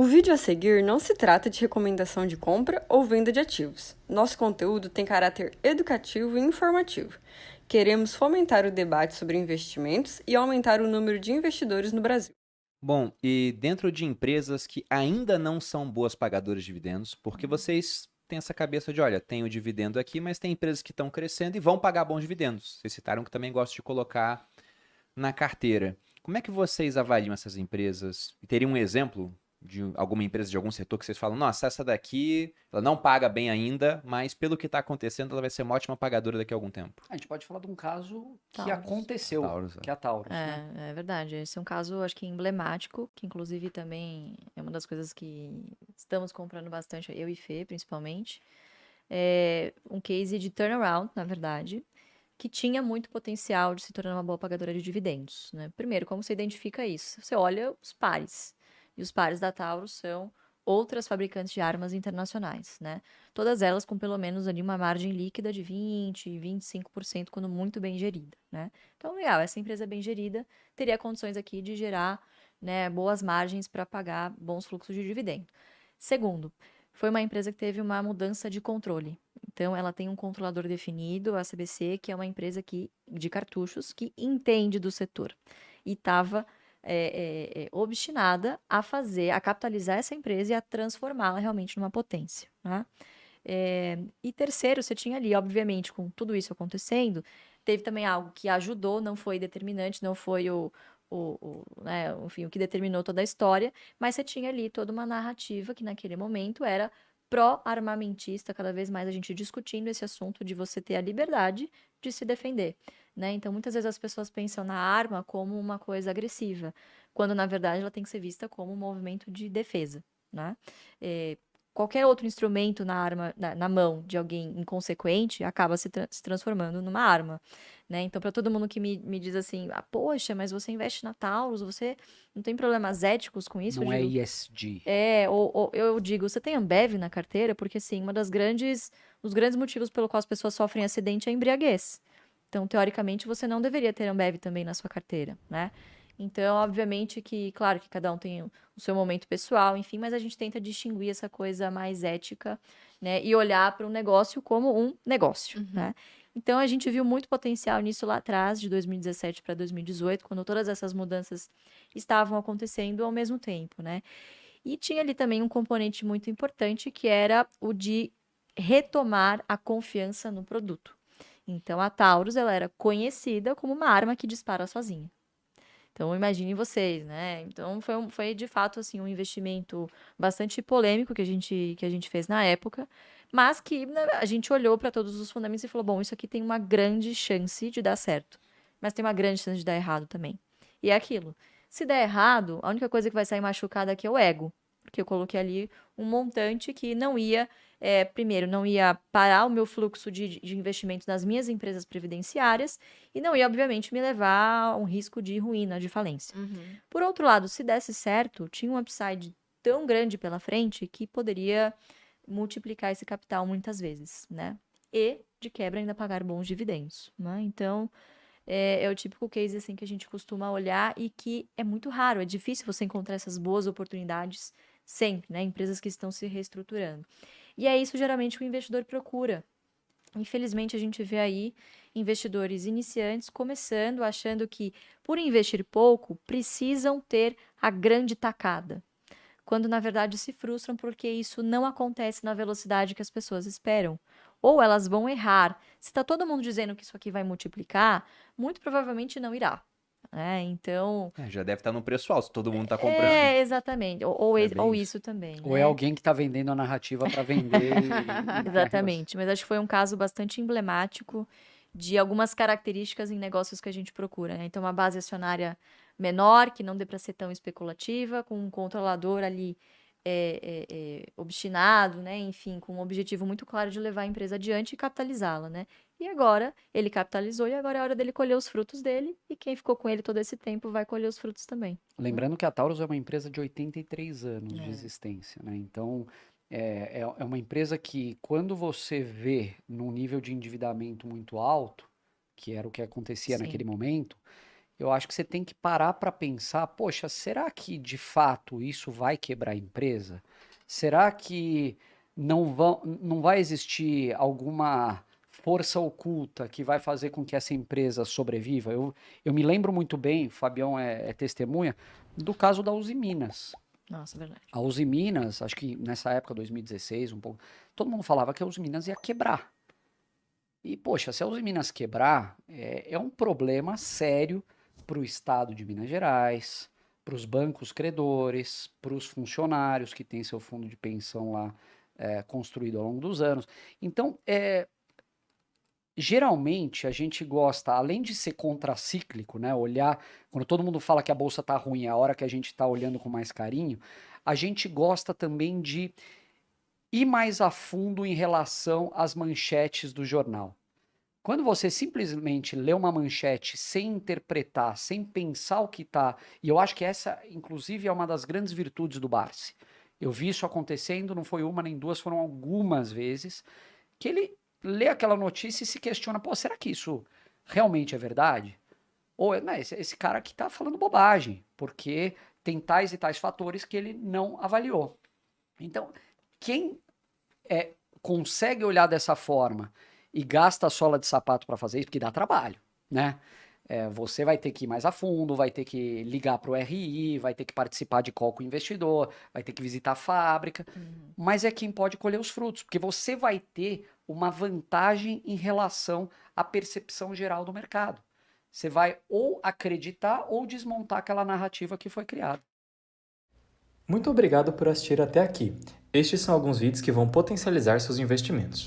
O vídeo a seguir não se trata de recomendação de compra ou venda de ativos. Nosso conteúdo tem caráter educativo e informativo. Queremos fomentar o debate sobre investimentos e aumentar o número de investidores no Brasil. Bom, e dentro de empresas que ainda não são boas pagadoras de dividendos, porque vocês têm essa cabeça de, olha, tem o dividendo aqui, mas tem empresas que estão crescendo e vão pagar bons dividendos. Vocês citaram que também gostam de colocar na carteira. Como é que vocês avaliam essas empresas? E teria um exemplo de alguma empresa de algum setor que vocês falam, nossa, essa daqui, ela não paga bem ainda, mas pelo que está acontecendo, ela vai ser uma ótima pagadora daqui a algum tempo. A gente pode falar de um caso que Taurus. aconteceu, Taurus, que é a Taurus, né? É verdade. Esse é um caso, acho que emblemático, que inclusive também é uma das coisas que estamos comprando bastante, eu e Fê, principalmente. É um case de turnaround, na verdade, que tinha muito potencial de se tornar uma boa pagadora de dividendos, né? Primeiro, como você identifica isso? Você olha os pares. E os pares da Taurus são outras fabricantes de armas internacionais, né? Todas elas com pelo menos ali uma margem líquida de 20, 25% quando muito bem gerida, né? Então, legal, essa empresa bem gerida teria condições aqui de gerar, né, boas margens para pagar bons fluxos de dividendo. Segundo, foi uma empresa que teve uma mudança de controle. Então, ela tem um controlador definido, a CBC, que é uma empresa de cartuchos que entende do setor. E estava obstinada a capitalizar essa empresa e a transformá-la realmente numa potência, né? E terceiro, você tinha ali, obviamente, com tudo isso acontecendo, teve também algo que ajudou, não foi determinante, não foi né, enfim, o que determinou toda a história, mas você tinha ali toda uma narrativa que naquele momento era pró-armamentista, cada vez mais a gente discutindo esse assunto de você ter a liberdade de se defender, né? Então, muitas vezes as pessoas pensam na arma como uma coisa agressiva, quando na verdade ela tem que ser vista como um movimento de defesa, né? Qualquer outro instrumento na arma, na mão de alguém inconsequente acaba se transformando numa arma, né? Então, para todo mundo que me diz assim, poxa, mas você investe na Taurus, você não tem problemas éticos com isso? Eu Não é digo, ESG. ou eu digo, você tem Ambev na carteira? Porque, assim, os grandes motivos pelo qual as pessoas sofrem acidente é a embriaguez. Então, teoricamente, você não deveria ter Ambev também na sua carteira, né? Então, obviamente que, claro que cada um tem o seu momento pessoal, enfim, mas a gente tenta distinguir essa coisa mais ética, né? E olhar para o negócio como um negócio, né? Então, a gente viu muito potencial nisso lá atrás, de 2017 para 2018, quando todas essas mudanças estavam acontecendo ao mesmo tempo, né? E tinha ali também um componente muito importante, que era o de retomar a confiança no produto. Então, a Taurus, ela era conhecida como uma arma que dispara sozinha. Então, imaginem vocês, né? Então, foi de fato, assim, um investimento bastante polêmico que a gente fez na época, mas que, né, a gente olhou para todos os fundamentos e falou, bom, isso aqui tem uma grande chance de dar certo, mas tem uma grande chance de dar errado também. E é aquilo. Se der errado, a única coisa que vai sair machucada aqui é o ego, porque eu coloquei ali um montante que não ia, primeiro, não ia parar o meu fluxo de investimentos nas minhas empresas previdenciárias, e não ia, obviamente, me levar a um risco de ruína, de falência. Por outro lado, se desse certo, tinha um upside tão grande pela frente que poderia multiplicar esse capital muitas vezes, né? E, de quebra, ainda pagar bons dividendos, né? Então, é o típico case assim que a gente costuma olhar e que é muito raro, é difícil você encontrar essas boas oportunidades sempre, né? Empresas que estão se reestruturando. E é isso geralmente que o investidor procura. Infelizmente, a gente vê aí investidores iniciantes começando, achando que, por investir pouco, precisam ter a grande tacada, quando na verdade se frustram porque isso não acontece na velocidade que as pessoas esperam. Ou elas vão errar. Se está todo mundo dizendo que isso aqui vai multiplicar, muito provavelmente não irá. Né? Então, Já deve estar no preço alto, se todo mundo está comprando. exatamente. É bem Ou isso. isso também, Ou é né? alguém que está vendendo a narrativa para vender Exatamente, mas acho que foi um caso bastante emblemático de algumas características em negócios que a gente procura, né? Então, uma base acionária menor, que não dê para ser tão especulativa, com um controlador ali obstinado, né? Enfim, com um objetivo muito claro de levar a empresa adiante e capitalizá-la, né? E agora, ele capitalizou e agora é hora dele colher os frutos dele, e quem ficou com ele todo esse tempo vai colher os frutos também. Lembrando que a Taurus é uma empresa de 83 anos de É. existência, né? Então, é uma empresa que, quando você vê num nível de endividamento muito alto, que era o que acontecia naquele Sim. momento, eu acho que você tem que parar para pensar, poxa, será que de fato isso vai quebrar a empresa? Será que não vai existir alguma força oculta que vai fazer com que essa empresa sobreviva? Eu me lembro muito bem, o Fabião é testemunha, do caso da Uzi Minas. Nossa, verdade. A Uzi Minas, acho que nessa época, 2016, um pouco, todo mundo falava que a Uzi Minas ia quebrar. E, poxa, se a Uzi Minas quebrar, é um problema sério para o Estado de Minas Gerais, para os bancos credores, para os funcionários que têm seu fundo de pensão lá construído ao longo dos anos. Então, geralmente a gente gosta, além de ser contracíclico, né, olhar, quando todo mundo fala que a bolsa tá ruim, é a hora que a gente está olhando com mais carinho, a gente gosta também de ir mais a fundo em relação às manchetes do jornal. Quando você simplesmente lê uma manchete sem interpretar, sem pensar o que está, e eu acho que essa, inclusive, é uma das grandes virtudes do Barsi. Eu vi isso acontecendo, não foi uma nem duas, foram algumas vezes, que ele lê aquela notícia e se questiona, pô, será que isso realmente é verdade? Ou, né, esse cara aqui está falando bobagem, porque tem tais e tais fatores que ele não avaliou. Então, quem consegue olhar dessa forma e gasta a sola de sapato para fazer isso, porque dá trabalho, né? Você vai ter que ir mais a fundo, vai ter que ligar para o RI, vai ter que participar de call com o investidor, vai ter que visitar a fábrica, mas é quem pode colher os frutos, porque você vai ter uma vantagem em relação à percepção geral do mercado. Você vai ou acreditar ou desmontar aquela narrativa que foi criada. Muito obrigado por assistir até aqui. Estes são alguns vídeos que vão potencializar seus investimentos.